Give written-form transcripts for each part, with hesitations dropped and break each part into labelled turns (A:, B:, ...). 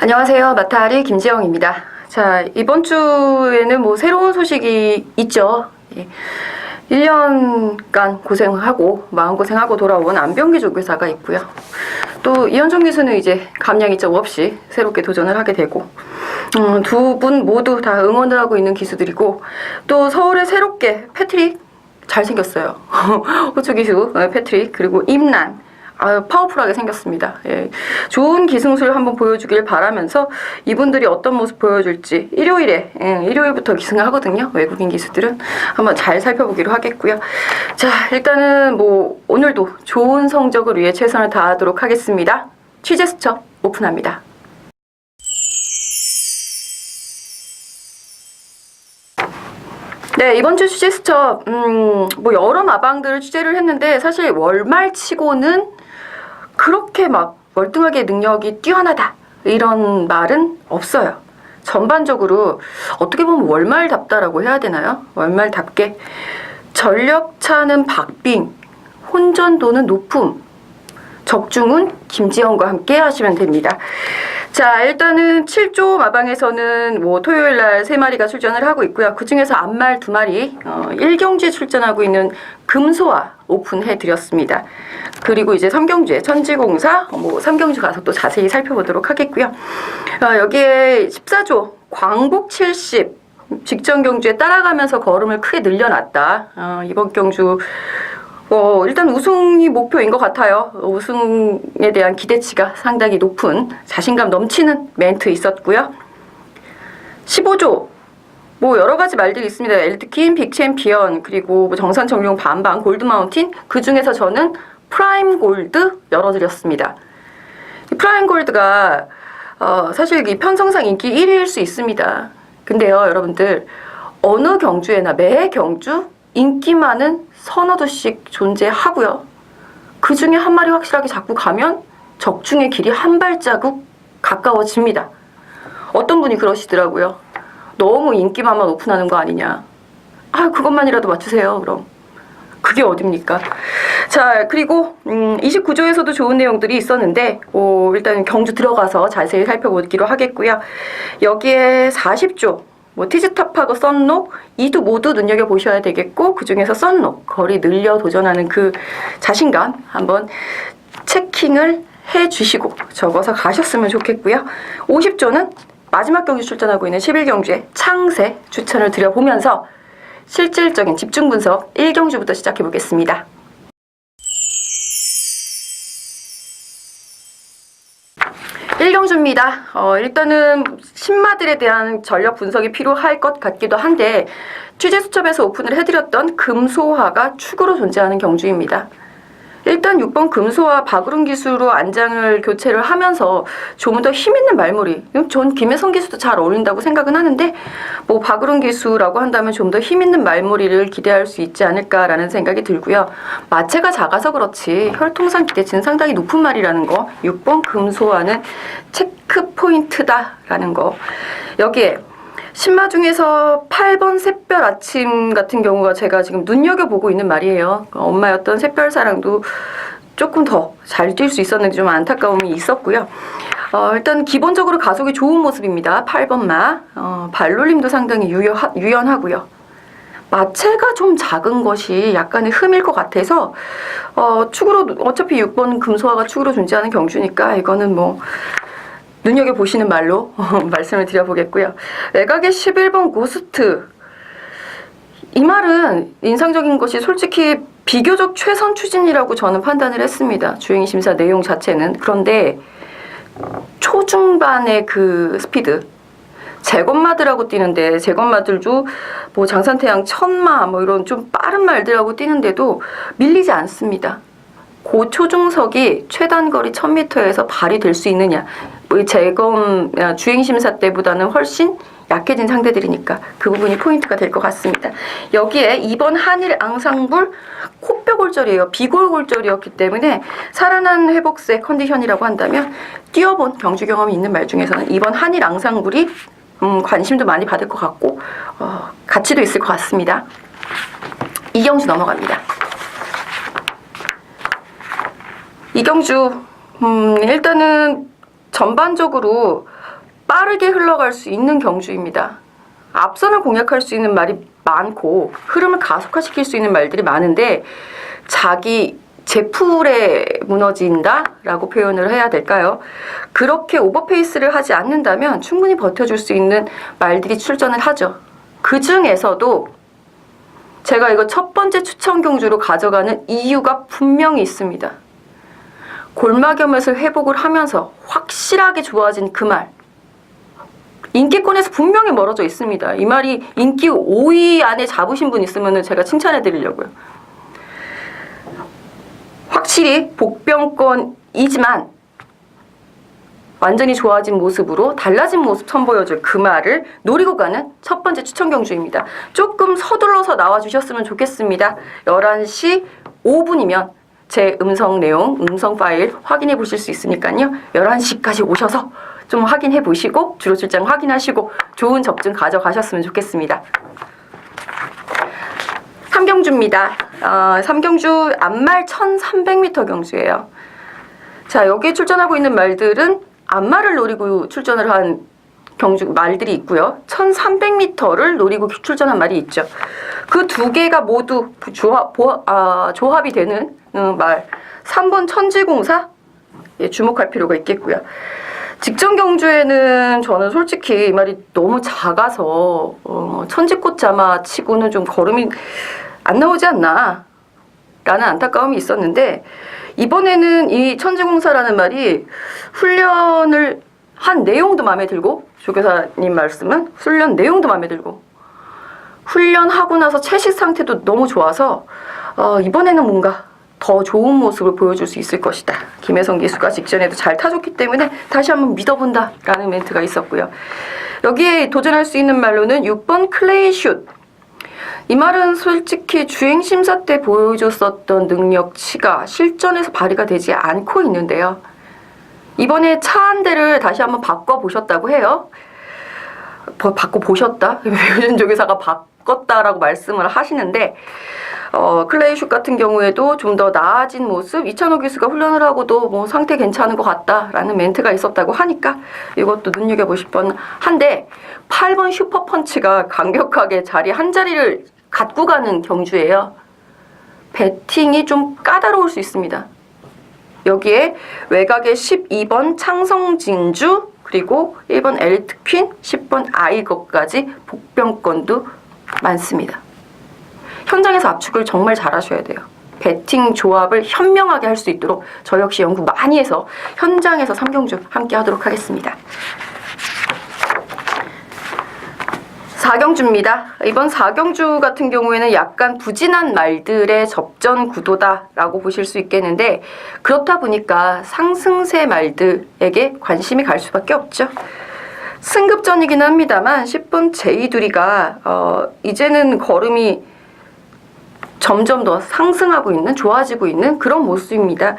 A: 안녕하세요. 마타리 김지영입니다. 자, 이번 주에는 뭐 새로운 소식이 있죠. 1년간 고생하고 마음고생하고 돌아온 안병기 조교사가 있고요. 또 이현정 기수는 이제 감량 이점 없이 새롭게 도전을 하게 되고, 두 분 모두 다 응원을 하고 있는 기수들이고, 또 서울에 새롭게 패트릭 잘생겼어요. 호주 기수 패트릭, 그리고 임란 파워풀하게 생겼습니다. 예. 좋은 기승술 한번 보여주길 바라면서 이분들이 어떤 모습 보여줄지 일요일부터 기승을 하거든요. 외국인 기수들은 한번 잘 살펴보기로 하겠고요. 자, 일단은 뭐 오늘도 좋은 성적을 위해 최선을 다하도록 하겠습니다. 취재 수첩 오픈합니다. 네, 이번 주 취재 수첩 뭐 여러 마방들을 취재를 했는데 사실 월말치고는 그렇게 막 월등하게 능력이 뛰어나다 이런 말은 없어요. 전반적으로 어떻게 보면 월말답다라고 해야 되나요? 월말답게 전력차는 박빙, 혼전도는 높음, 적중은 김지영과 함께 하시면 됩니다. 자, 일단은 7조 마방에서는 뭐 토요일날 3마리가 출전을 하고 있고요. 그 중에서 암말 2마리 1경주에 출전하고 있는 금소화 오픈해 드렸습니다. 그리고 이제 3경주에 천지공사 3경주 가서 또 자세히 살펴보도록 하겠고요. 여기에 14조 광복 70 직전 경주에 따라가면서 걸음을 크게 늘려놨다. 이번 경주 일단 우승이 목표인 것 같아요. 우승에 대한 기대치가 상당히 높은 자신감 넘치는 멘트 있었고요. 15조 뭐 여러 가지 말들이 있습니다. 엘드킨, 빅챔피언, 그리고 정산 정용 반반, 골드 마운틴, 그 중에서 저는 프라임 골드 열어드렸습니다. 이 프라임 골드가 사실 이 편성상 인기 1위일 수 있습니다. 근데요, 여러분들 어느 경주에나 매 경주 인기 많은 서너 두씩 존재하고요. 그 중에 한 마리 확실하게 잡고 가면 적중의 길이 한 발자국 가까워집니다. 어떤 분이 그러시더라고요. 너무 인기만만 오픈하는 거 아니냐. 그것만이라도 맞추세요. 그럼. 그게 어딥니까? 자, 그리고 29조에서도 좋은 내용들이 있었는데 일단 경주 들어가서 자세히 살펴보기로 하겠고요. 여기에 40조 티즈탑하고 썬록 이두 모두 눈여겨보셔야 되겠고, 그 중에서 썬록 거리 늘려 도전하는 그 자신감 한번 체킹을 해주시고 적어서 가셨으면 좋겠고요. 50조는 마지막 경주 출전하고 있는 11경주에 창세 추천을 드려보면서 실질적인 집중 분석 1경주부터 시작해 보겠습니다. 일경주입니다. 일단은 신마들에 대한 전력 분석이 필요할 것 같기도 한데 취재 수첩에서 오픈을 해드렸던 금소화가 축으로 존재하는 경주입니다. 일단 6번 금소화 박우른 기수로 안장을 교체를 하면서 좀 더 힘있는 말머리, 전 김혜성 기수도 잘 어울린다고 생각은 하는데 뭐 박우른 기수라고 한다면 좀 더 힘있는 말머리를 기대할 수 있지 않을까라는 생각이 들고요. 마체가 작아서 그렇지 혈통상 기대치는 상당히 높은 말이라는 거, 6번 금소화는 체크 포인트다라는 거. 여기에 신마 중에서 8번 샛별 아침 같은 경우가 제가 지금 눈여겨보고 있는 말이에요. 엄마였던 샛별사랑도 조금 더 잘 뛸 수 있었는데 좀 안타까움이 있었고요. 일단 기본적으로 가속이 좋은 모습입니다. 8번 마. 발놀림도 상당히 유연하고요. 마체가 좀 작은 것이 약간의 흠일 것 같아서 축으로 어차피 6번 금소화가 축으로 존재하는 경주니까 이거는 뭐 눈여겨보시는 말로 말씀을 드려보겠고요. 외곽의 11번 고스트. 이 말은 인상적인 것이 솔직히 비교적 최선 추진이라고 저는 판단을 했습니다. 주행 심사 내용 자체는. 그런데 초중반의 그 스피드. 재건마들하고 뛰는데 재건마들도 뭐 장산태양 천마 뭐 이런 좀 빠른 말들하고 뛰는데도 밀리지 않습니다. 고초중석이 최단거리 1000m에서 발휘될 수 있느냐. 재검 주행심사 때보다는 훨씬 약해진 상대들이니까 그 부분이 포인트가 될 것 같습니다. 여기에 2번 한일 앙상블 코뼈 골절이에요. 비골 골절이었기 때문에 살아난 회복세 컨디션이라고 한다면 뛰어본 경주 경험이 있는 말 중에서는 2번 한일 앙상블이 관심도 많이 받을 것 같고 가치도 있을 것 같습니다. 이경주 넘어갑니다. 이경주 일단은 전반적으로 빠르게 흘러갈 수 있는 경주입니다. 앞선을 공략할 수 있는 말이 많고 흐름을 가속화시킬 수 있는 말들이 많은데 자기 제풀에 무너진다 라고 표현을 해야 될까요? 그렇게 오버페이스를 하지 않는다면 충분히 버텨줄 수 있는 말들이 출전을 하죠. 그 중에서도 제가 이거 첫 번째 추천 경주로 가져가는 이유가 분명히 있습니다. 골마겸에서 회복을 하면서 확실하게 좋아진 그 말. 인기권에서 분명히 멀어져 있습니다. 이 말이 인기 5위 안에 잡으신 분 있으면 제가 칭찬해 드리려고요. 확실히 복병권이지만 완전히 좋아진 모습으로 달라진 모습 선보여줄 그 말을 노리고 가는 첫 번째 추천 경주입니다. 조금 서둘러서 나와주셨으면 좋겠습니다. 11시 5분이면 제 음성 내용, 음성 파일 확인해 보실 수 있으니까요. 11시까지 오셔서 좀 확인해 보시고 주로 출장 확인하시고 좋은 접근 가져가셨으면 좋겠습니다. 3경주입니다. 3경주 앞말 1300m 경주예요. 자, 여기에 출전하고 있는 말들은 앞말을 노리고 출전을 한 경주 말들이 있고요. 1300m를 노리고 출전한 말이 있죠. 그 두 개가 모두 조합이 되는 말. 3번 천지공사 주목할 필요가 있겠고요. 직전 경주에는 저는 솔직히 이 말이 너무 작아서 천지꽃자마 치고는 좀 걸음이 안 나오지 않나 라는 안타까움이 있었는데 이번에는 이 천지공사라는 말이 훈련을 한 내용도 마음에 들고 조교사님 말씀은 훈련 내용도 마음에 들고 훈련하고 나서 채식 상태도 너무 좋아서 이번에는 뭔가 더 좋은 모습을 보여줄 수 있을 것이다. 김혜성 기수가 직전에도 잘 타줬기 때문에 다시 한번 믿어본다 라는 멘트가 있었고요. 여기에 도전할 수 있는 말로는 6번 클레이슛. 이 말은 솔직히 주행심사 때 보여줬었던 능력치가 실전에서 발휘가 되지 않고 있는데요. 이번에 차 한 대를 다시 한번 바꿔보셨다고 해요. 바꿔보셨다? 요즘 조교사가 바꿨다라고 말씀을 하시는데 클레이슛 같은 경우에도 좀 더 나아진 모습, 이찬호 교수가 훈련을 하고도 뭐 상태 괜찮은 것 같다라는 멘트가 있었다고 하니까 이것도 눈여겨보실 뻔한데 8번 슈퍼펀치가 강력하게 자리 한 자리를 갖고 가는 경주예요. 배팅이 좀 까다로울 수 있습니다. 여기에 외곽에 12번 창성진주 그리고 1번 엘리트퀸, 10번 아이거까지 복병권도 많습니다. 현장에서 압축을 정말 잘하셔야 돼요. 배팅 조합을 현명하게 할 수 있도록 저 역시 연구 많이 해서 현장에서 3경주 함께 하도록 하겠습니다. 4경주입니다. 이번 4경주 같은 경우에는 약간 부진한 말들의 접전 구도다라고 보실 수 있겠는데 그렇다 보니까 상승세 말들에게 관심이 갈 수밖에 없죠. 승급전이긴 합니다만 10번 제이두리가 이제는 걸음이 점점 더 상승하고 있는, 좋아지고 있는 그런 모습입니다.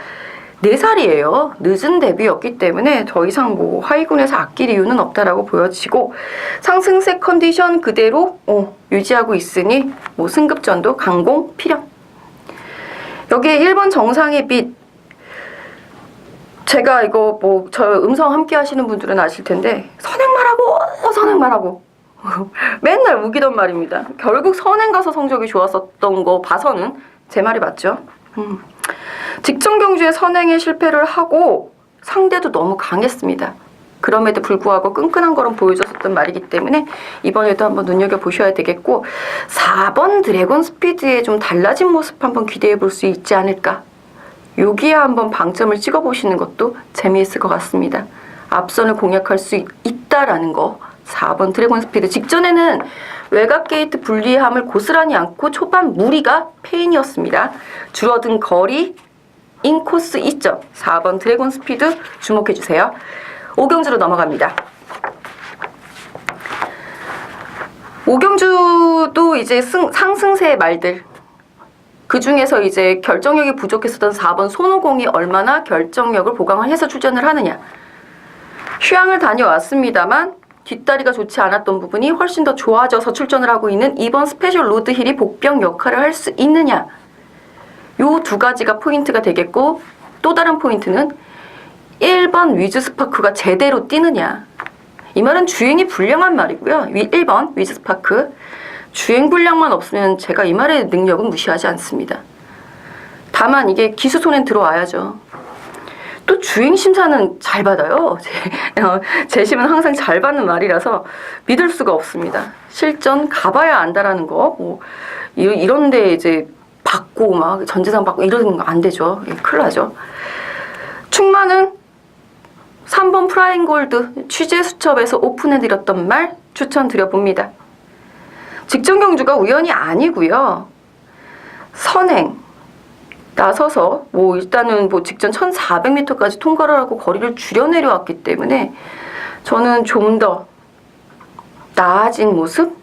A: 4살이에요. 늦은 데뷔였기 때문에 더 이상 뭐 하위군에서 아낄 이유는 없다라고 보여지고 상승세 컨디션 그대로 유지하고 있으니 뭐 승급전도 강공 필연. 여기에 1번 정상의 빛. 제가 이거 뭐 저 음성 함께 하시는 분들은 아실 텐데 선행말하고 맨날 우기던 말입니다. 결국 선행 가서 성적이 좋았었던 거 봐서는 제 말이 맞죠. 직전 경주에 선행에 실패를 하고 상대도 너무 강했습니다. 그럼에도 불구하고 끈끈한 걸음 보여줬었던 말이기 때문에 이번에도 한번 눈여겨보셔야 되겠고 4번 드래곤 스피드의 좀 달라진 모습 한번 기대해 볼 수 있지 않을까. 여기에 한번 방점을 찍어보시는 것도 재미있을 것 같습니다. 앞선을 공략할 수 있다라는 거. 4번 드래곤 스피드. 직전에는 외곽 게이트 불리함을 고스란히 안고 초반 무리가 페인이었습니다. 줄어든 거리, 인코스 2점. 4번 드래곤 스피드 주목해주세요. 5경주로 넘어갑니다. 5경주도 이제 상승세의 말들. 그 중에서 이제 결정력이 부족했었던 4번 손오공이 얼마나 결정력을 보강을 해서 출전을 하느냐. 휴양을 다녀왔습니다만 뒷다리가 좋지 않았던 부분이 훨씬 더 좋아져서 출전을 하고 있는 2번 스페셜 로드힐이 복병 역할을 할 수 있느냐. 요 두 가지가 포인트가 되겠고 또 다른 포인트는 1번 위즈스파크가 제대로 뛰느냐. 이 말은 주행이 불량한 말이고요. 1번 위즈스파크. 주행 불량만 없으면 제가 이 말의 능력은 무시하지 않습니다. 다만 이게 기수 손엔 들어와야죠. 또 주행 심사는 잘 받아요. 재심은 항상 잘 받는 말이라서 믿을 수가 없습니다. 실전 가봐야 안다라는 거, 뭐 이런데 이제 받고 막 전재산 받고 이러는 거 안 되죠. 큰일 나죠. 충만은 3번 프라임골드 취재 수첩에서 오픈해드렸던 말 추천드려봅니다. 직전 경주가 우연이 아니고요. 선행 나서서 뭐 일단은 뭐 직전 1400m까지 통과를 하고 거리를 줄여 내려왔기 때문에 저는 좀 더 나아진 모습,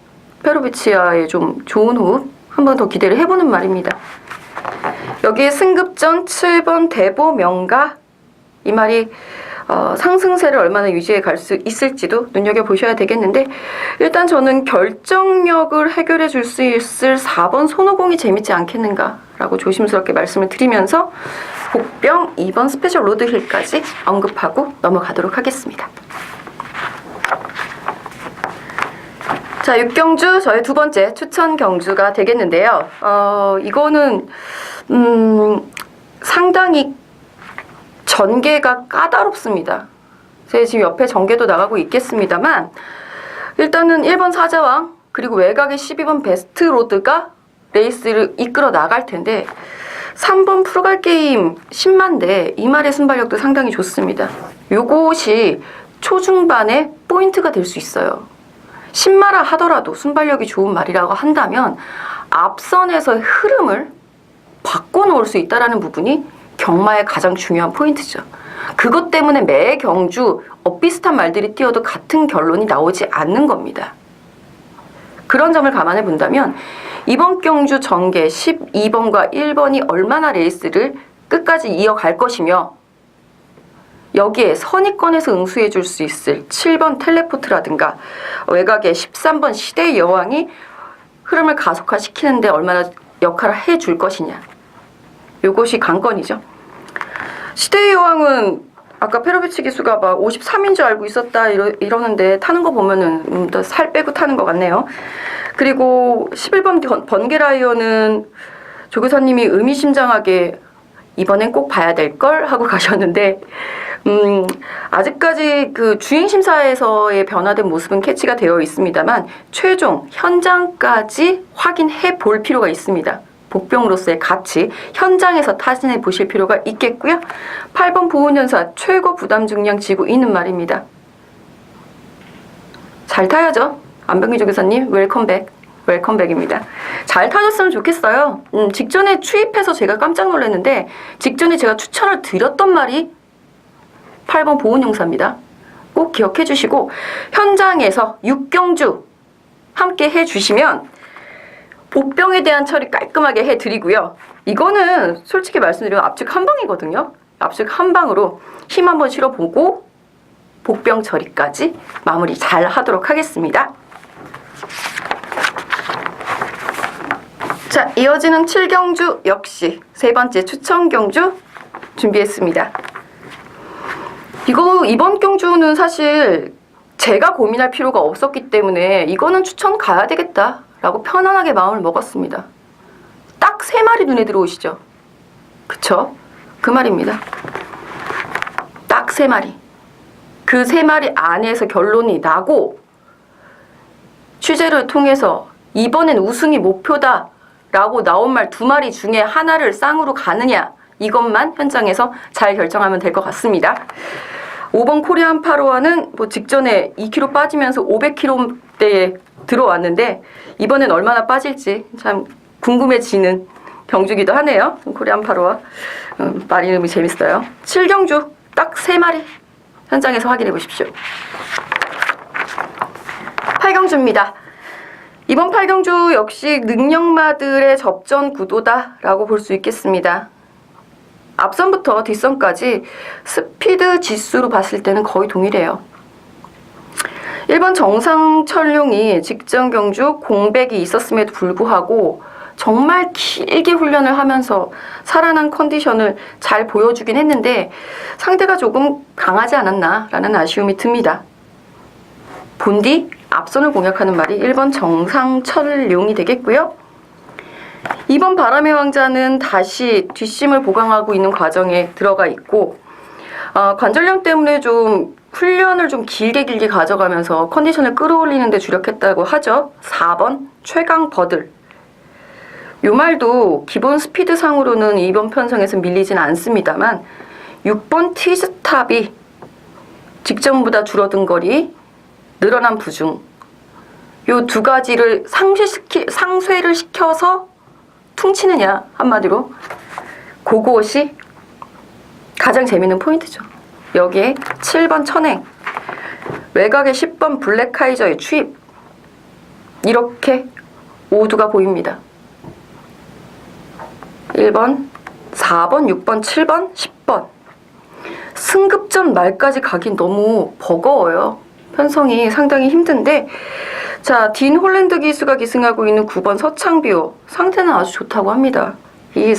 A: 페로비치아의 좀 좋은 호흡 한 번 더 기대를 해보는 말입니다. 여기에 승급전 7번 대보 명가 이 말이 상승세를 얼마나 유지해 갈 수 있을지도 눈여겨보셔야 되겠는데 일단 저는 결정력을 해결해 줄 수 있을 4번 손오공이 재밌지 않겠는가라고 조심스럽게 말씀을 드리면서 복병 2번 스페셜 로드힐까지 언급하고 넘어가도록 하겠습니다. 자, 6경주 저의 두 번째 추천 경주가 되겠는데요. 이거는 상당히 전개가 까다롭습니다. 제가 지금 옆에 전개도 나가고 있겠습니다만 일단은 1번 사자왕 그리고 외곽의 12번 베스트로드가 레이스를 이끌어 나갈 텐데 3번 프로갈게임 10만대 이 말의 순발력도 상당히 좋습니다. 요것이 초중반의 포인트가 될 수 있어요. 10마라 하더라도 순발력이 좋은 말이라고 한다면 앞선에서의 흐름을 바꿔놓을 수 있다는 부분이 경마의 가장 중요한 포인트죠. 그것 때문에 매 경주 엇비슷한 말들이 뛰어도 같은 결론이 나오지 않는 겁니다. 그런 점을 감안해 본다면 이번 경주 전개 12번과 1번이 얼마나 레이스를 끝까지 이어갈 것이며 여기에 선입권에서 응수해 줄 수 있을 7번 텔레포트라든가 외곽의 13번 시대의 여왕이 흐름을 가속화시키는데 얼마나 역할을 해줄 것이냐. 요것이 관건이죠. 시대의 여왕은 아까 페로비치 기수가 막 53인 줄 알고 있었다 이러는데 타는 거 보면은 더 살 빼고 타는 것 같네요. 그리고 11번 번개라이언은 조교사님이 의미심장하게 이번엔 꼭 봐야 될 걸 하고 가셨는데 아직까지 그 주행심사에서의 변화된 모습은 캐치가 되어 있습니다만 최종 현장까지 확인해 볼 필요가 있습니다. 복병으로서의 가치 현장에서 타진해 보실 필요가 있겠고요. 8번 보훈연사 최고 부담 중량 지고 있는 말입니다. 잘 타야죠. 안병기 조교사님 웰컴백. 웰컴백입니다. 잘 타줬으면 좋겠어요. 직전에 추입해서 제가 깜짝 놀랐는데 직전에 제가 추천을 드렸던 말이 8번 보훈용사입니다. 꼭 기억해 주시고 현장에서 6경주 함께 해주시면 복병에 대한 처리 깔끔하게 해드리고요. 이거는 솔직히 말씀드리면 압축 한 방이거든요. 압축 한 방으로 힘 한번 실어보고 복병 처리까지 마무리 잘 하도록 하겠습니다. 자, 이어지는 7경주 역시 세 번째 추천 경주 준비했습니다. 이번 경주는 사실 제가 고민할 필요가 없었기 때문에 이거는 추천 가야 되겠다라고 편안하게 마음을 먹었습니다. 딱 3마리 눈에 들어오시죠? 그쵸? 그 말입니다. 딱 3마리. 그 3마리 안에서 결론이 나고 취재를 통해서 이번엔 우승이 목표다 라고 나온 말 2마리 중에 하나를 쌍으로 가느냐 이것만 현장에서 잘 결정하면 될 것 같습니다. 5번 코리안 파로아는 뭐 직전에 2kg 빠지면서 500kg대에 들어왔는데 이번엔 얼마나 빠질지 참 궁금해지는 경주기도 하네요. 코리안 파로아 말 이름이 재밌어요. 7경주 딱 3마리 현장에서 확인해 보십시오. 8경주입니다. 이번 8경주 역시 능력마들의 접전 구도다라고 볼 수 있겠습니다. 앞선부터 뒷선까지 스피드 지수로 봤을 때는 거의 동일해요. 1번 정상철룡이 직전 경주 공백이 있었음에도 불구하고 정말 길게 훈련을 하면서 살아난 컨디션을 잘 보여주긴 했는데 상대가 조금 강하지 않았나라는 아쉬움이 듭니다. 본디 앞선을 공략하는 말이 1번 정상철룡이 되겠고요. 2번 바람의 왕자는 다시 뒷심을 보강하고 있는 과정에 들어가 있고 관절염 때문에 좀 훈련을 좀 길게 가져가면서 컨디션을 끌어올리는 데 주력했다고 하죠. 4번 최강 버들. 요 말도 기본 스피드 상으로는 2번 편성에서 밀리진 않습니다만 6번 티스탑이 직전보다 줄어든 거리, 늘어난 부중 요 두 가지를 상쇄를 시켜서 퉁치느냐 한마디로 그것이 가장 재밌는 포인트죠. 여기에 7번 천행, 외곽에 10번 블랙카이저의 추입 이렇게 오두가 보입니다. 1번, 4번, 6번, 7번, 10번 승급전 말까지 가긴 너무 버거워요. 편성이 상당히 힘든데 자, 딘 홀랜드 기수가 기승하고 있는 9번 서창비호 상태는 아주 좋다고 합니다. 이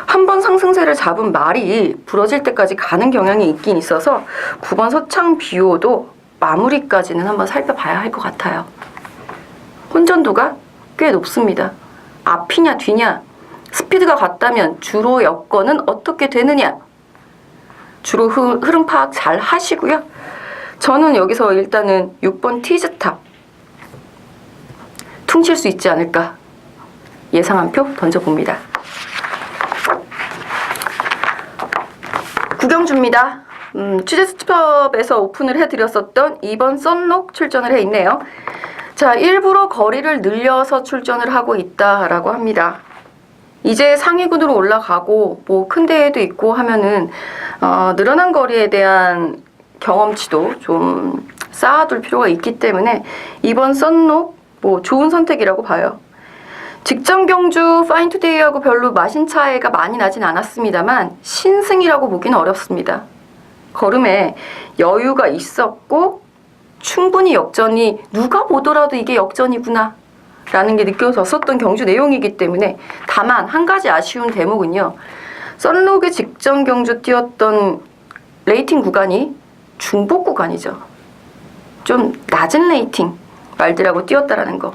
A: 한 번 상승세를 잡은 말이 부러질 때까지 가는 경향이 있긴 있어서 9번 서창비호도 마무리까지는 한번 살펴봐야 할 것 같아요. 혼전도가 꽤 높습니다. 앞이냐 뒤냐 스피드가 같다면 주로 여건은 어떻게 되느냐 주로 흐름 파악 잘 하시고요. 저는 여기서 일단은 6번 티즈탑 퉁칠 수 있지 않을까 예상 한 표 던져봅니다. 구경주입니다. 취재수첩에서 오픈을 해드렸었던 2번 썬록 출전을 해 있네요. 자, 일부러 거리를 늘려서 출전을 하고 있다라고 합니다. 이제 상위군으로 올라가고 뭐 큰 대회도 있고 하면은 늘어난 거리에 대한 경험치도 좀 쌓아둘 필요가 있기 때문에 이번 썬록 뭐 좋은 선택이라고 봐요. 직전 경주 파인투데이하고 별로 마신 차이가 많이 나진 않았습니다만 신승이라고 보기는 어렵습니다. 걸음에 여유가 있었고 충분히 역전이 누가 보더라도 이게 역전이구나 라는 게 느껴졌었던 경주 내용이기 때문에 다만 한 가지 아쉬운 대목은요. 썬록의 직전 경주 뛰었던 레이팅 구간이 중복 구간이죠. 좀 낮은 레이팅 말들하고 뛰었다라는 거.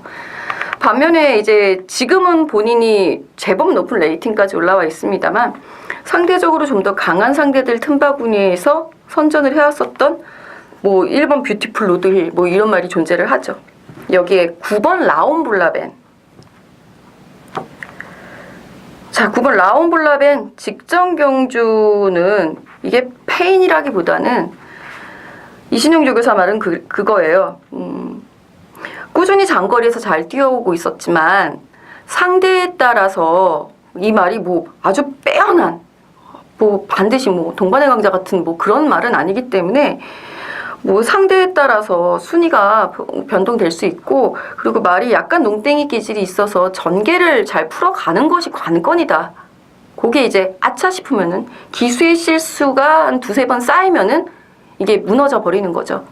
A: 반면에 이제 지금은 본인이 제법 높은 레이팅까지 올라와 있습니다만 상대적으로 좀 더 강한 상대들 틈바구니에서 선전을 해왔었던 뭐 1번 뷰티풀 로드힐 뭐 이런 말이 존재를 하죠. 여기에 9번 라온블라벤. 자, 9번 라온블라벤 직전 경주는 이게 페인이라기보다는 이신영 조교사 말은 그거예요. 꾸준히 장거리에서 잘 뛰어오고 있었지만 상대에 따라서 이 말이 뭐 아주 빼어난 뭐 반드시 뭐 동반의 강자 같은 뭐 그런 말은 아니기 때문에 뭐 상대에 따라서 순위가 변동될 수 있고 그리고 말이 약간 농땡이 기질이 있어서 전개를 잘 풀어가는 것이 관건이다. 그게 이제 아차 싶으면은 기수의 실수가 한 두세 번 쌓이면은 이게 무너져 버리는 거죠.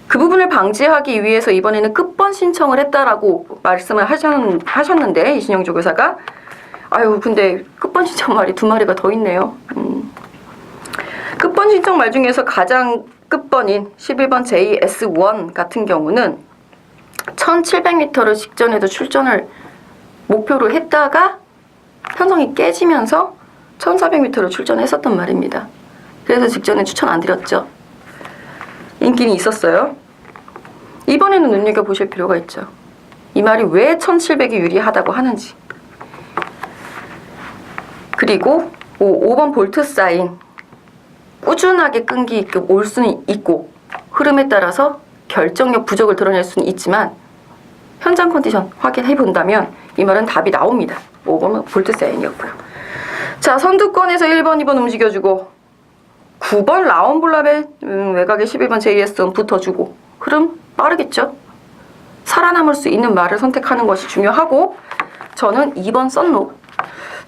A: 그 부분을 방지하기 위해서 이번에는 끝번 신청을 했다라고 말씀을 하셨는데 이신영 조교사가 아유 근데 끝번 신청 말이 두 마리가 더 있네요. 끝번 신청 말 중에서 가장 끝번인 11번 JS1 같은 경우는 1700m를 직전에도 출전을 목표로 했다가 편성이 깨지면서 1400m를 출전했었단 말입니다. 그래서 직전에 추천 안 드렸죠. 인기는 있었어요. 이번에는 눈여겨보실 필요가 있죠. 이 말이 왜 1700이 유리하다고 하는지. 그리고 5번 볼트 사인. 꾸준하게 끈기 있게 올 수는 있고 흐름에 따라서 결정력 부족을 드러낼 수는 있지만 현장 컨디션 확인해 본다면 이 말은 답이 나옵니다. 5번은 볼트 사인이었고요. 자, 선두권에서 1번, 2번 움직여주고 9번 라온블라벤 외곽에 11번 JS 붙어주고 흐름 빠르겠죠. 살아남을 수 있는 말을 선택하는 것이 중요하고 저는 2번 썬록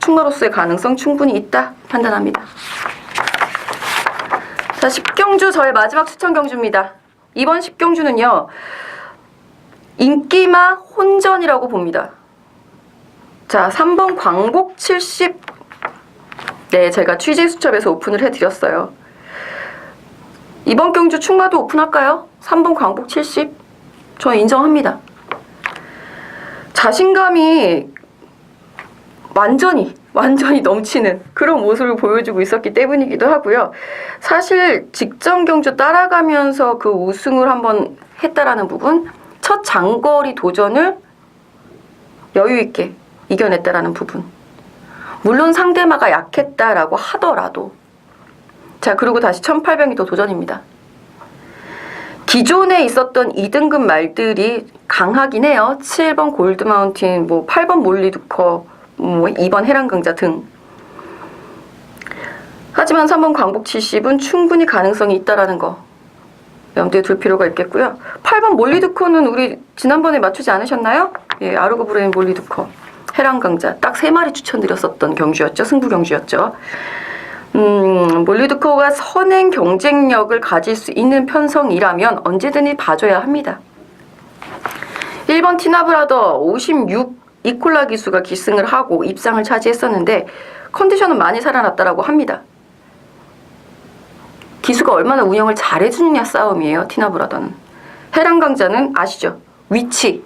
A: 충마로스의 가능성 충분히 있다 판단합니다. 자, 10경주 저의 마지막 추천 경주입니다. 이번 10경주는요. 인기마 혼전이라고 봅니다. 자, 3번 광복 70. 네, 제가 취재수첩에서 오픈을 해드렸어요. 이번 경주 충마도 오픈할까요? 3번 광복 70. 저는 인정합니다. 자신감이 완전히 넘치는 그런 모습을 보여주고 있었기 때문이기도 하고요. 사실 직전 경주 따라가면서 그 우승을 한번 했다라는 부분, 첫 장거리 도전을 여유 있게 이겨냈다라는 부분. 물론 상대마가 약했다라고 하더라도, 자, 그리고 다시 1800m 도전입니다. 기존에 있었던 2등급 말들이 강하긴 해요. 7번 골드마운틴, 8번 몰리두커, 2번 해랑강자 등. 하지만 3번 광복 70은 충분히 가능성이 있다라는 거 염두에 둘 필요가 있겠고요. 8번 몰리두커는 우리 지난번에 맞추지 않으셨나요? 예, 아르고 브레인 몰리두커, 해랑강자 딱 3마리 추천드렸었던 경주였죠. 승부 경주였죠. 몰리두커가 선행 경쟁력을 가질 수 있는 편성이라면 언제든지 봐줘야 합니다. 1번 티나브라더 56 이콜라 기수가 기승을 하고 입상을 차지했었는데 컨디션은 많이 살아났다라고 합니다. 기수가 얼마나 운영을 잘해주느냐 싸움이에요. 티나브라더는. 해랑강자는 아시죠? 위치,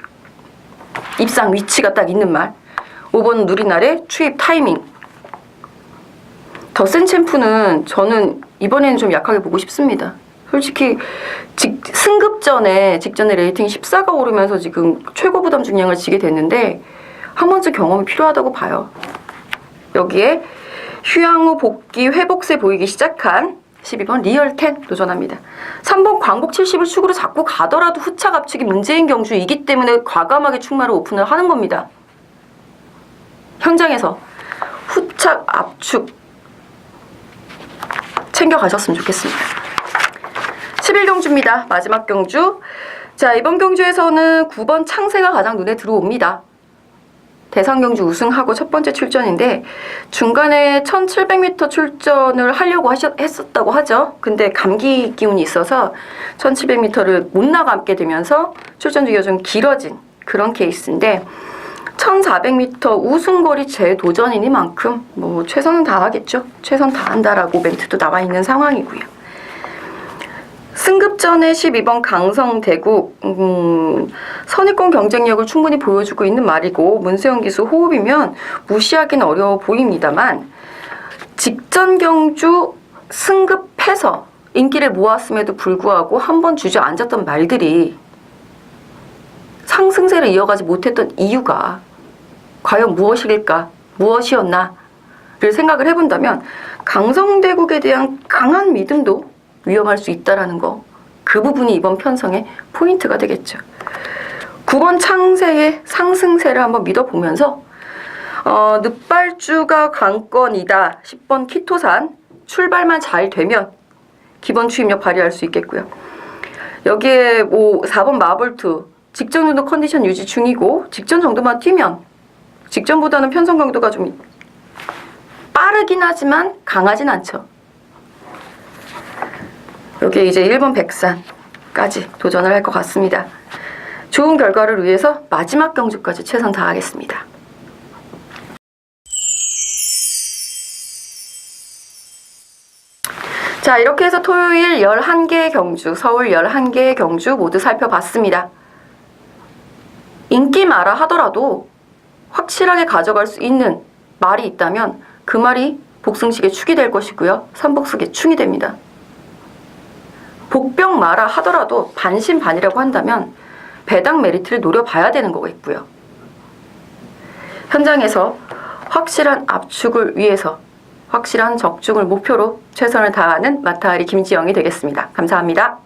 A: 입상 위치가 딱 있는 말. 5번 누리날의 추입 타이밍. 더 센 챔프는 저는 이번에는 좀 약하게 보고 싶습니다. 솔직히 승급전에 직전에 레이팅 14가 오르면서 지금 최고 부담 중량을 지게 됐는데 한 번쯤 경험이 필요하다고 봐요. 여기에 휴양 후 복귀 회복세 보이기 시작한 12번 리얼10 도전합니다. 3번 광복 70을 축으로 잡고 가더라도 후착 압축이 문제인 경주이기 때문에 과감하게 충마를 오픈을 하는 겁니다. 현장에서 후착 압축 챙겨가셨으면 좋겠습니다. 11경주입니다. 마지막 경주. 자, 이번 경주에서는 9번 창세가 가장 눈에 들어옵니다. 대상경주 우승하고 첫 번째 출전인데 중간에 1700m 출전을 하려고 했었다고 하죠. 근데 감기 기운이 있어서 1700m를 못 나가게 되면서 출전 주기가 좀 길어진 그런 케이스인데 1400m 우승거리 재도전이니만큼 최선은 다하겠죠. 최선 다한다라고 멘트도 나와 있는 상황이고요. 승급전에 12번 강성대구 선입권 경쟁력을 충분히 보여주고 있는 말이고 문세영 기수 호흡이면 무시하기는 어려워 보입니다만 직전 경주 승급해서 인기를 모았음에도 불구하고 한번 주저앉았던 말들이 상승세를 이어가지 못했던 이유가 과연 무엇일까? 무엇이었나를 생각을 해본다면 강성대국에 대한 강한 믿음도 위험할 수 있다라는 거, 그 부분이 이번 편성의 포인트가 되겠죠. 9번 창세의 상승세를 한번 믿어보면서 늪발주가 관건이다. 10번 키토산 출발만 잘 되면 기본 추임력 발휘할 수 있겠고요. 여기에 4번 마블투 직전 정도 컨디션 유지 중이고 직전 정도만 뛰면 직전보다는 편성 강도가 좀 빠르긴 하지만 강하진 않죠. 여기에 이제 1번 백산까지 도전을 할 것 같습니다. 좋은 결과를 위해서 마지막 경주까지 최선 다하겠습니다. 자, 이렇게 해서 토요일 11개의 경주, 서울 11개의 경주 모두 살펴봤습니다. 인기 마라 하더라도 확실하게 가져갈 수 있는 말이 있다면 그 말이 복승식의 축이 될 것이고요. 선복식의 충이 됩니다. 복병 마라 하더라도 반신반이라고 한다면 배당 메리트를 노려봐야 되는 거겠고요. 현장에서 확실한 압축을 위해서 확실한 적중을 목표로 최선을 다하는 마타리 김지영이 되겠습니다. 감사합니다.